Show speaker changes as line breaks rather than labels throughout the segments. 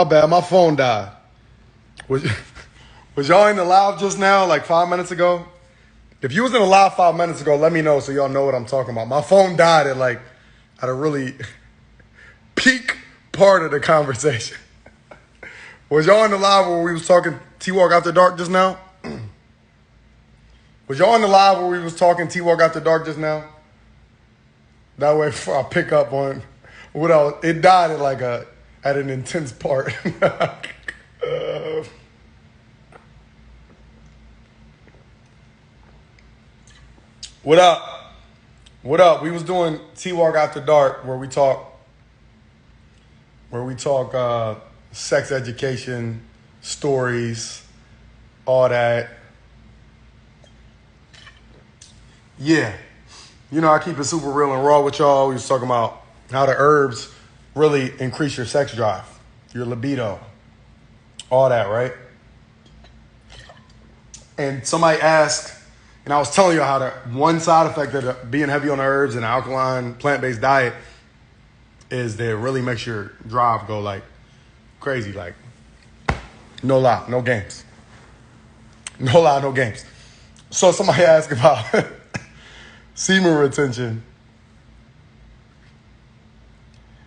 My bad, my phone died. Was, was y'all in the live just now, like 5 minutes ago? If you was in the live 5 minutes ago, let me know so y'all know what I'm talking about. My phone died at a really peak part of the conversation. Was y'all in the live where we was talking T-Walk After Dark just now? Was y'all in the live where we was talking T-Walk After Dark just now? That way before I pick up on what else. It died at an intense part. What up? What up? We was doing T-Walk After Dark where we talk sex education, stories, all that. Yeah. You know, I keep it super real and raw with y'all. We was talking about how the herbs really increase your sex drive, your libido, all that, right? And somebody asked, and I was telling you how the one side effect of being heavy on the herbs and alkaline plant-based diet is that it really makes your drive go like crazy. Like, no lie, no games. No lie, no games. So somebody asked about semen retention.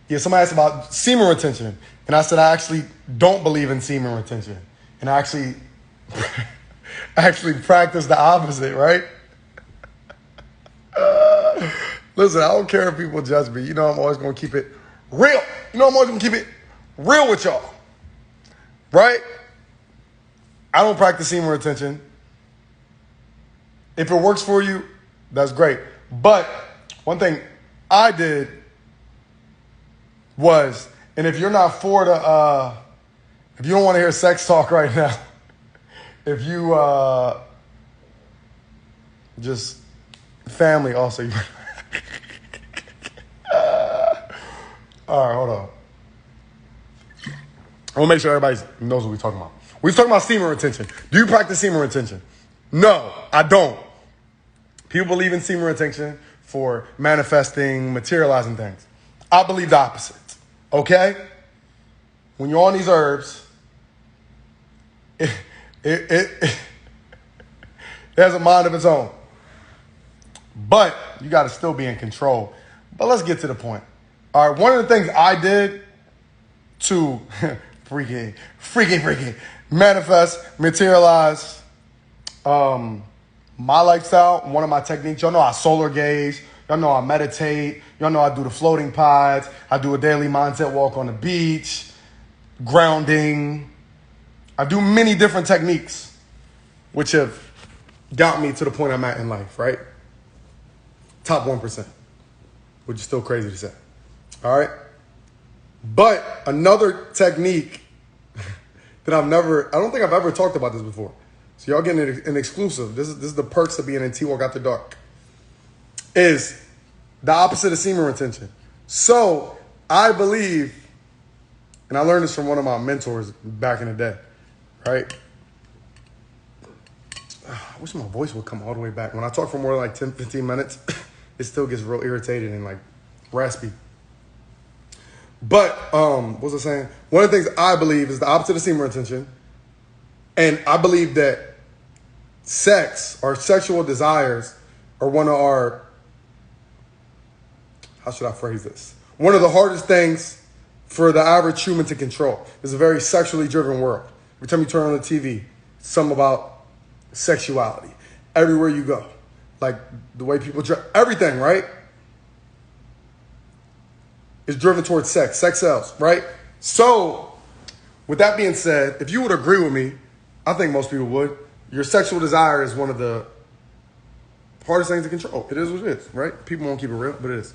Yeah, somebody asked about semen retention. And I said, I actually don't believe in semen retention. And I actually practice the opposite, right? Listen, I don't care if people judge me. You know I'm always going to keep it real. You know I'm always going to keep it real with y'all. Right? I don't practice semen retention. If it works for you, that's great. But one thing I did was, and if you're not for the, if you don't want to hear sex talk right now, if you just family also. All right, hold on. I want to make sure everybody knows what we're talking about. We're talking about semen retention. Do you practice semen retention? No, I don't. People believe in semen retention for manifesting, materializing things. I believe the opposite. Okay? When you're on these herbs, it has a mind of its own. But you got to still be in control. But let's get to the point. All right, one of the things I did to freaking manifest, materialize my lifestyle, one of my techniques, y'all know I solar gaze, y'all know I meditate, y'all know I do the floating pods, I do a daily mindset walk on the beach, grounding. I do many different techniques, which have got me to the point I'm at in life, right? Top 1%, which is still crazy to say. All right? But another technique that I don't think I've ever talked about this before. So y'all getting an exclusive. This is the perks of being in T-Walk After Dark. Is the opposite of semen retention. So I believe, and I learned this from one of my mentors back in the day, right? I wish my voice would come all the way back. When I talk for more than like 10, 15 minutes, it still gets real irritated and like raspy. But, what was I saying? One of the things I believe is the opposite of semen retention. And I believe that sex, our sexual desires, are one of our, how should I phrase this? One of the hardest things for the average human to control. It's a very sexually driven world. Every time you turn on the TV, it's something about sexuality. Everywhere you go. Like the way people dress, everything, right? Is driven towards sex. Sex sells, right? So, with that being said, if you would agree with me, I think most people would. Your sexual desire is one of the hardest things to control. It is what it is, right? People won't keep it real, but it is.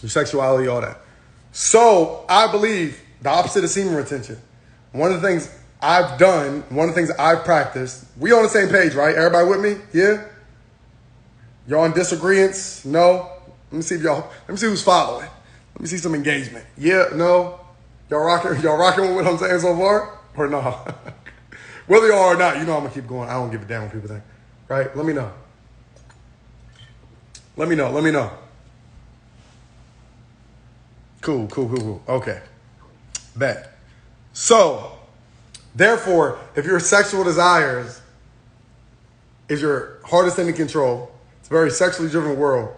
Your sexuality, all that. So, I believe the opposite of semen retention. One of the things I've done, one of the things I've practiced, we on the same page, right? Everybody with me? Yeah? Y'all in disagreements? No? Let me see who's following. Let me see some engagement. Yeah, no? Y'all rocking with what I'm saying so far? Or no? Whether y'all are or not, you know I'm going to keep going. I don't give a damn what people think. Right? Let me know. Let me know. Cool. Okay. Bet. So, therefore, if your sexual desires is your hardest thing to control, it's a very sexually driven world.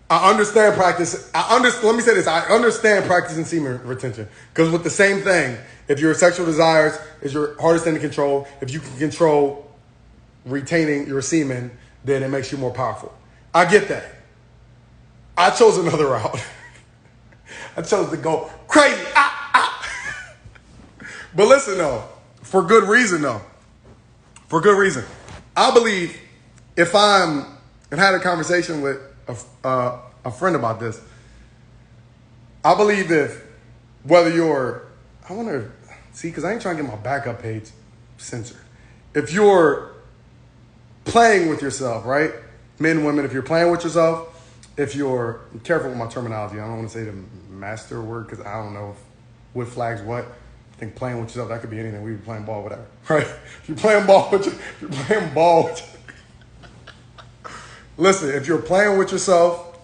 I understand practice. Let me say this. I understand practicing semen retention. Because with the same thing, if your sexual desires is your hardest thing to control, if you can control retaining your semen, then it makes you more powerful. I get that. I chose another route. I chose to go crazy. But listen though, for good reason though. For good reason. I believe if and had a conversation with a friend about this, I believe if whether you're, I wonder, see, because I ain't trying to get my backup page censored. If you're playing with yourself, right? Men, women, if you're playing with yourself, if you're, careful with my terminology. I don't want to say the master word because I don't know what flags what. I think playing with yourself, that could be anything. We be playing ball, whatever, right? If you're playing ball listen, if you're playing with yourself,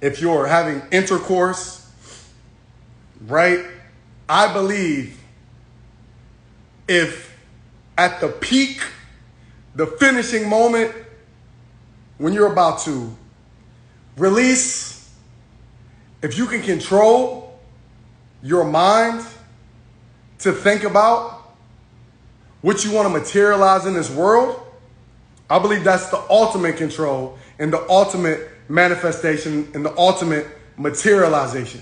if you're having intercourse, right? I believe if at the peak, the finishing moment, when you're about to release, if you can control your mind to think about what you want to materialize in this world, I believe that's the ultimate control and the ultimate manifestation and the ultimate materialization.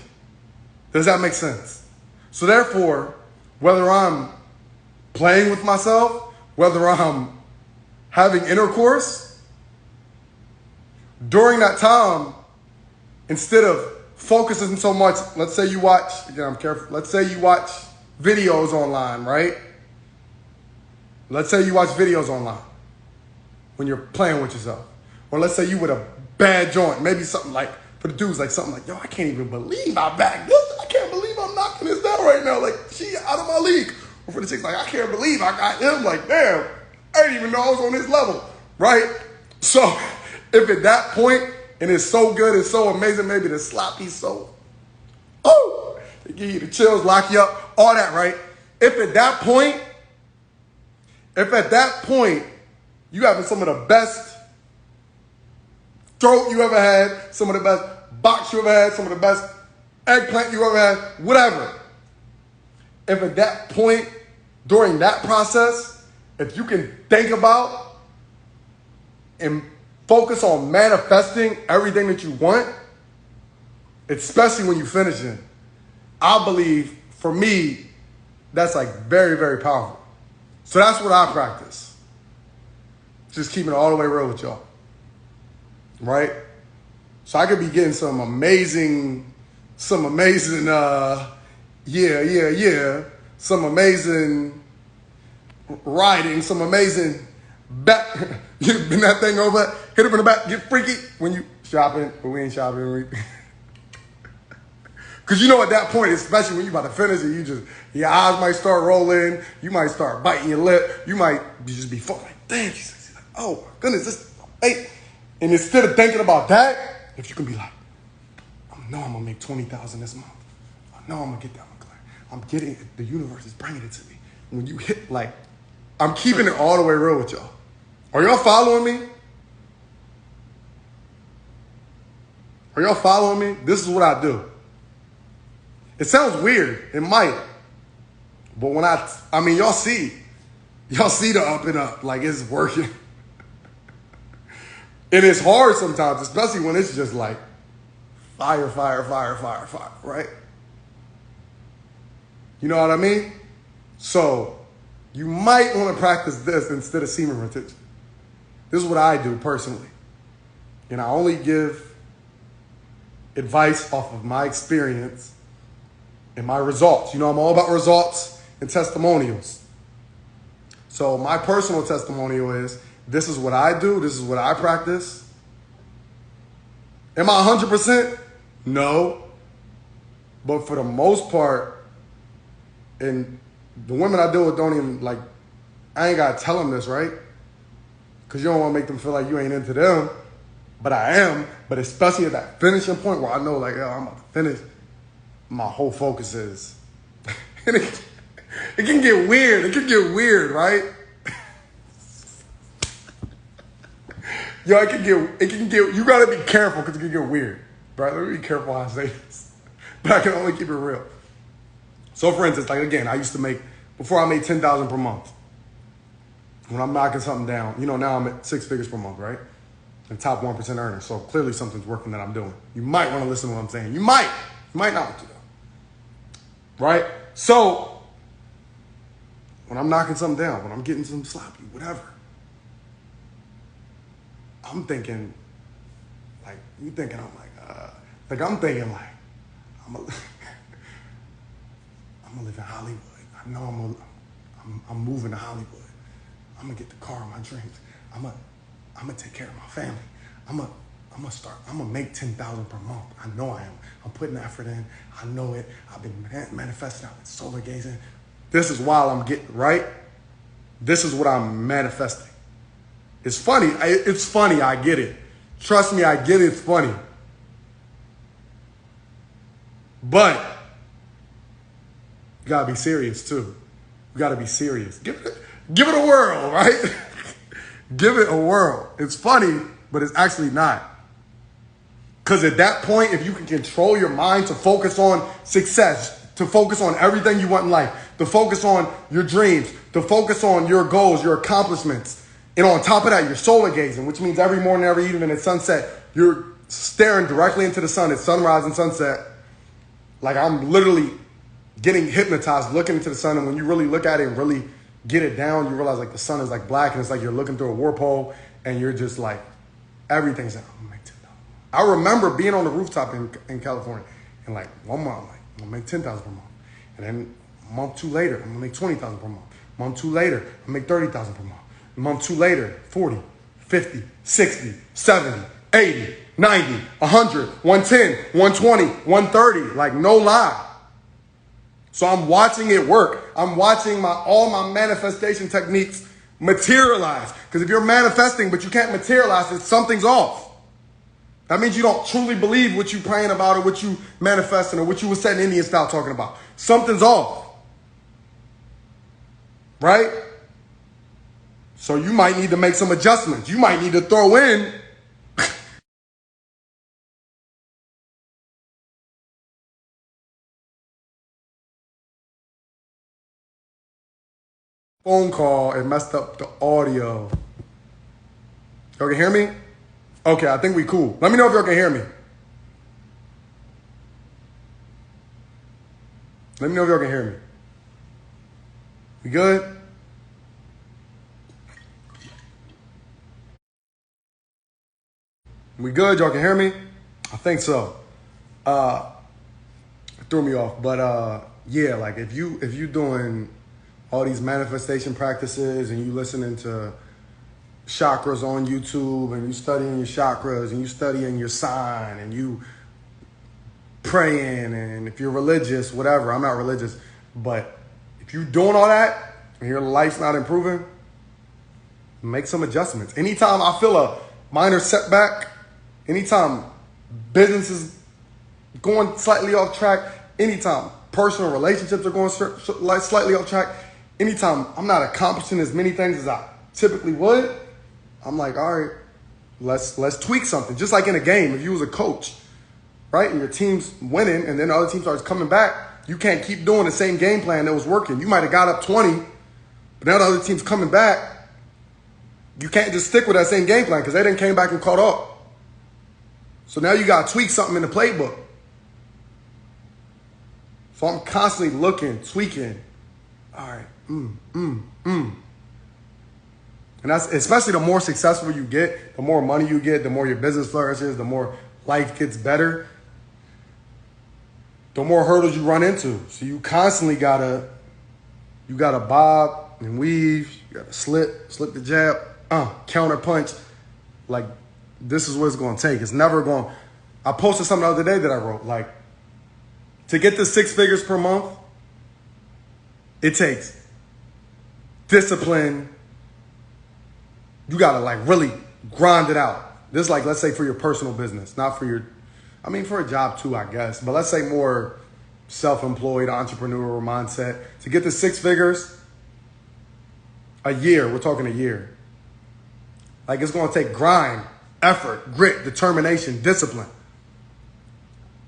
Does that make sense? So therefore, whether I'm playing with myself, whether I'm having intercourse, during that time, instead of focusing so much, let's say you watch, again, I'm careful, let's say you watch videos online, right? Let's say you watch videos online when you're playing with yourself. Or let's say you with a bad joint, maybe something like, for the dudes, like something like, yo, I can't even believe I bagged this. I can't believe I'm knocking this down right now. Like, she out of my league. Or for the chicks, like, I can't believe I got him. Like, damn, I didn't even know I was on this level, right? So if at that point, and it's so good, it's so amazing, maybe the sloppy so, they give you the chills, lock you up, all that, right? If at that point, you having some of the best throat you ever had, some of the best box you ever had, some of the best eggplant you ever had, whatever. If at that point, during that process, if you can think about and focus on manifesting everything that you want, especially when you finish it, I believe, for me, that's like very, very powerful. So that's what I practice. Just keeping it all the way real with y'all. Right? So I could be getting some amazing, some amazing riding, some amazing back. You bend that thing over, hit it in the back, get freaky when you shopping, but we ain't shopping. Because you know at that point, especially when you about to finish it, your eyes might start rolling, you might start biting your lip, you might just be fucking like, damn, she's like, oh my goodness, this, hey. And instead of thinking about that, if you can be like, I know I'm gonna make $20,000 this month. I know I'm gonna get that one client. I'm getting it, the universe is bringing it to me. When you hit, like, I'm keeping it all the way real with y'all. Are y'all following me? Are y'all following me? This is what I do. It sounds weird. It might. But when I mean, y'all see the up and up. Like, it's working. And it's hard sometimes, especially when it's just like fire, right? You know what I mean? So you might want to practice this instead of semen retention. This is what I do personally. And I only give advice off of my experience and my results. You know, I'm all about results and testimonials. So my personal testimonial is, this is what I do. This is what I practice. Am I 100%? No. But for the most part, and the women I deal with don't even, like, I ain't got to tell them this, right? Because you don't want to make them feel like you ain't into them. But I am. But especially at that finishing point where I know, like, oh, I'm about to finish, my whole focus is And it can get weird. It can get weird, right? Yo, it can get, you gotta be careful because it can get weird, right? Let me be careful how I say this. But I can only keep it real. So for instance, like again, I used to make, before I made $10,000 per month. When I'm knocking something down, you know, now I'm at 6 figures per month, right? And top 1% earner. So clearly something's working that I'm doing. You might want to listen to what I'm saying. You might not want to though. Right? So when I'm knocking something down, when I'm getting some sloppy, whatever, I'm thinking, like, you thinking I'm I'm thinking like, I'm gonna live in Hollywood. I know I'm moving to Hollywood. I'm gonna get the car of my dreams. I'm gonna take care of my family. I'm gonna make $10,000 per month. I know I am. I'm putting effort in. I know it. I've been manifesting. I've been solar gazing. This is while I'm getting right. This is what I'm manifesting. It's funny. It's funny. I get it. Trust me, I get it. It's funny. But you gotta be serious too. You gotta be serious. Give it a whirl, right? Give it a whirl. It's funny, but it's actually not. Because at that point, if you can control your mind to focus on success, to focus on everything you want in life, to focus on your dreams, to focus on your goals, your accomplishments, and on top of that, you're solar gazing, which means every morning, every evening at sunset, you're staring directly into the sun at sunrise and sunset. Like I'm literally getting hypnotized looking into the sun. And when you really look at it and really get it down, you realize like the sun is like black and it's like you're looking through a warp hole and you're just like, everything's like, I'm gonna make $10,000. I remember being on the rooftop in California and like 1 month, I'm like, I'm gonna make $10,000 per month. And then a month 2 later, I'm gonna make $20,000 per month. A month 2 later, I'm gonna make $30,000 per month. A month 2 later, 40, 50, 60, 70, 80, 90, 100, 110, 120, 130, like no lie. So I'm watching it work. I'm watching all my manifestation techniques materialize. Because if you're manifesting but you can't materialize it, something's off. That means you don't truly believe what you're praying about or what you manifesting or what you were setting Indian style talking about. Something's off. Right? So you might need to make some adjustments. You might need to throw in phone call. It messed up the audio. Y'all can hear me? Okay, I think we cool. Let me know if y'all can hear me. Let me know if y'all can hear me. We good? We good? Y'all can hear me? I think so. It threw me off. But yeah, like if you doing all these manifestation practices and you listening to chakras on YouTube and you studying your chakras and you studying your sign and you praying and if you're religious, whatever, I'm not religious, but if you're doing all that and your life's not improving, make some adjustments. Anytime I feel a minor setback, anytime business is going slightly off track, anytime personal relationships are going slightly off track, anytime I'm not accomplishing as many things as I typically would, I'm like, all right, let's tweak something. Just like in a game, if you was a coach, right, and your team's winning and then the other team starts coming back, you can't keep doing the same game plan that was working. You might have got up 20, but now the other team's coming back. You can't just stick with that same game plan because they didn't came back and caught up. So now you got to tweak something in the playbook. So I'm constantly looking, tweaking. All right, And that's especially the more successful you get, the more money you get, the more your business flourishes, the more life gets better, the more hurdles you run into. So you constantly gotta bob and weave, you gotta slip the jab, counter punch. Like this is what it's gonna take. It's never going. I posted something the other day that I wrote, like, to get to 6 figures per month, it takes discipline. You gotta like really grind it out. This is like, let's say for your personal business, not for your, I mean for a job too, I guess. But let's say more self-employed entrepreneurial mindset. To get to 6 figures, a year, we're talking a year. Like, it's going to take grind, effort, grit, determination, discipline.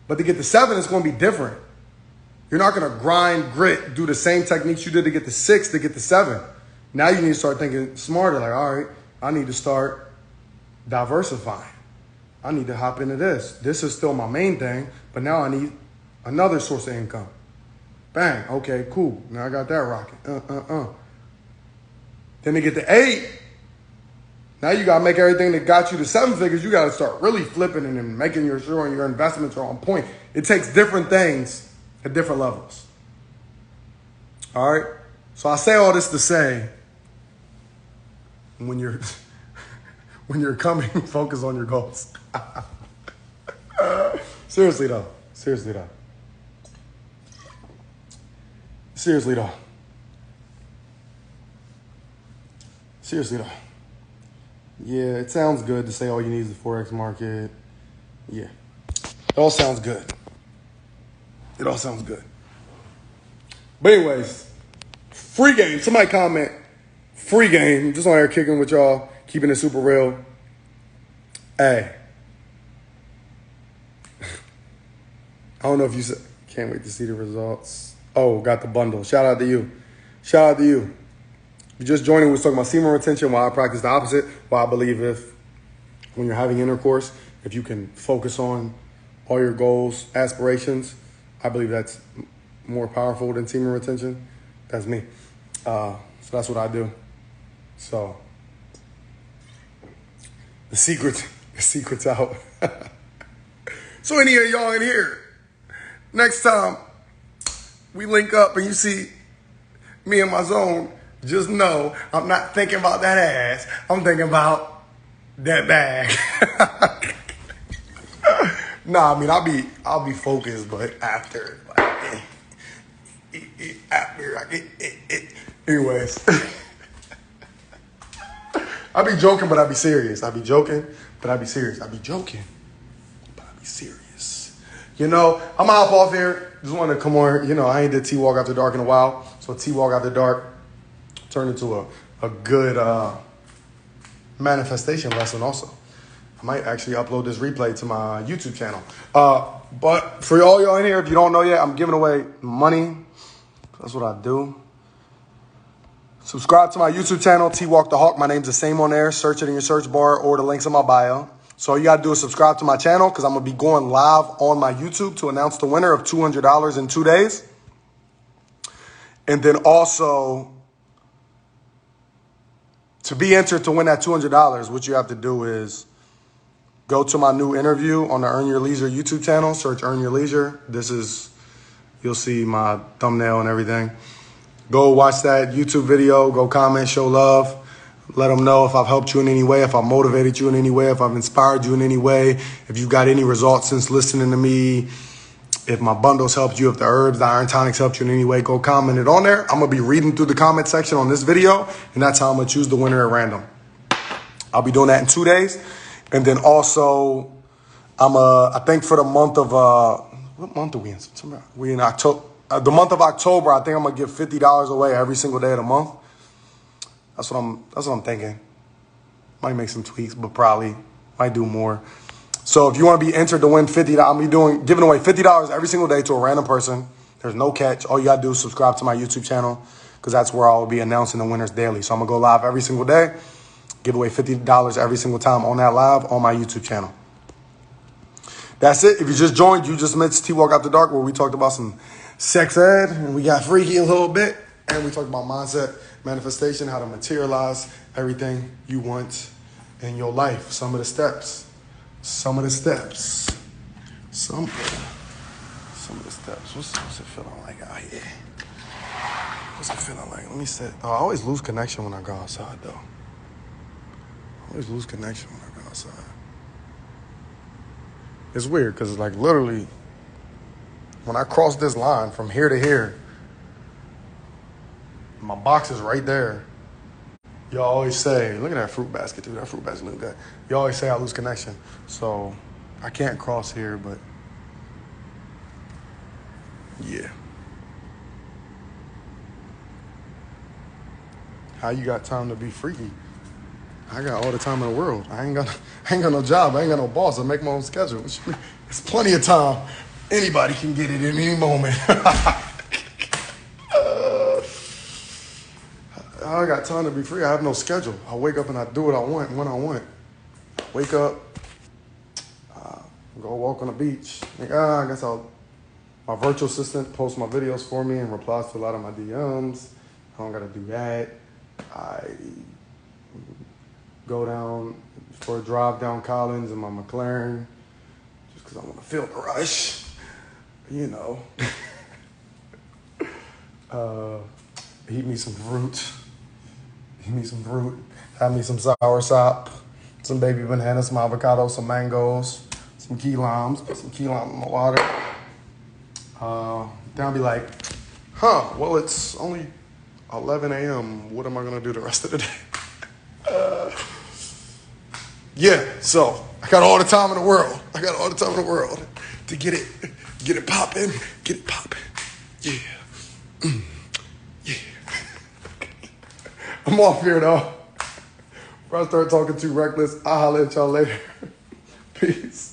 But to get to 7, it's going to be different. You're not going to grind, grit, do the same techniques you did to get to 6 to get to 7. Now you need to start thinking smarter. Like, all right, I need to start diversifying. I need to hop into this. This is still my main thing, but now I need another source of income. Bang. Okay, cool. Now I got that rocking. Then to get to 8, now you got to make everything that got you to 7 figures. You got to start really flipping and then making sure your investments are on point. It takes different things at different levels. All right? So I say all this to say, when you're coming, focus on your goals. Seriously though. Yeah, it sounds good to say all you need is the Forex market. Yeah, it all sounds good. But anyways, free game. Somebody comment, free game. Just on here kicking with y'all, keeping it super real. Hey. I don't know if you said, can't wait to see the results. Oh, got the bundle. Shout out to you. If you just joining, we was talking about semen retention, why I practice the opposite, why I believe when you're having intercourse, if you can focus on all your goals, aspirations, I believe that's more powerful than semen retention. That's me. So that's what I do. So the secret's out. So any of y'all in here, next time we link up and you see me in my zone, just know I'm not thinking about that ass. I'm thinking about that bag. Nah, I mean I'll be focused, but after, anyways. I be joking, but I be serious. You know, I'm gonna hop off here. Just wanted to come on. You know, I ain't did T-Walk After Dark in a while. So T-Walk After Dark turned into a good manifestation lesson also. I might actually upload this replay to my YouTube channel. But for all y'all in here, if you don't know yet, I'm giving away money. That's what I do. Subscribe to my YouTube channel, T-Walk the Hawk. My name's the same on there. Search it in your search bar or the links in my bio. So all you got to do is subscribe to my channel because I'm going to be going live on my YouTube to announce the winner of $200 in 2 days. And then also, to be entered to win that $200, what you have to do is go to my new interview on the Earn Your Leisure YouTube channel. Search Earn Your Leisure. You'll see my thumbnail and everything. Go watch that YouTube video. Go comment, show love. Let them know if I've helped you in any way, if I've motivated you in any way, if I've inspired you in any way, if you've got any results since listening to me, if my bundles helped you, if the herbs, the iron tonics helped you in any way, go comment it on there. I'm going to be reading through the comment section on this video, and that's how I'm going to choose the winner at random. I'll be doing that in 2 days. And then also, I think for the month of, what month are we in? September? We in October. The month of October, I think I'm going to give $50 away every single day of the month. That's what I'm thinking. Might make some tweaks, but probably might do more. So if you want to be entered to win $50, I'll be giving away $50 every single day to a random person. There's no catch. All you got to do is subscribe to my YouTube channel because that's where I'll be announcing the winners daily. So I'm going to go live every single day, give away $50 every single time on that live on my YouTube channel. That's it. If you just joined, you just missed T-Walk After Dark where we talked about some sex ed and we got freaky a little bit. And we talked about mindset, manifestation, how to materialize everything you want in your life. Some of the steps. What's it feeling like out here? What's it feeling like? Let me set. I always lose connection when I go outside, though. It's weird because, like, literally, when I cross this line from here to here, my box is right there. Y'all always say, look at that fruit basket, dude. That fruit basket look good. Y'all always say I lose connection. So I can't cross here, but Yeah. How you got time to be freaky? I got all the time in the world. I ain't got no job. I ain't got no boss. I make my own schedule. There's plenty of time. Anybody can get it in any moment. I got time to be free. I have no schedule. I wake up and I do what I want when I want. Wake up, go walk on the beach. I guess my virtual assistant posts my videos for me and replies to a lot of my DMs. I don't got to do that. I go down for a drive down Collins in my McLaren just because I want to feel the rush, you know. Eat me some fruit. Have me some soursop, some baby bananas, some avocados, some mangoes, some key limes. Put some key lime in my water. Then I'll be like, well, it's only 11 a.m. What am I going to do the rest of the day? Yeah, so I got all the time in the world. To get it popping. Yeah. Yeah. I'm off here, though. Before I start talking too reckless, I'll holler at y'all later. Peace.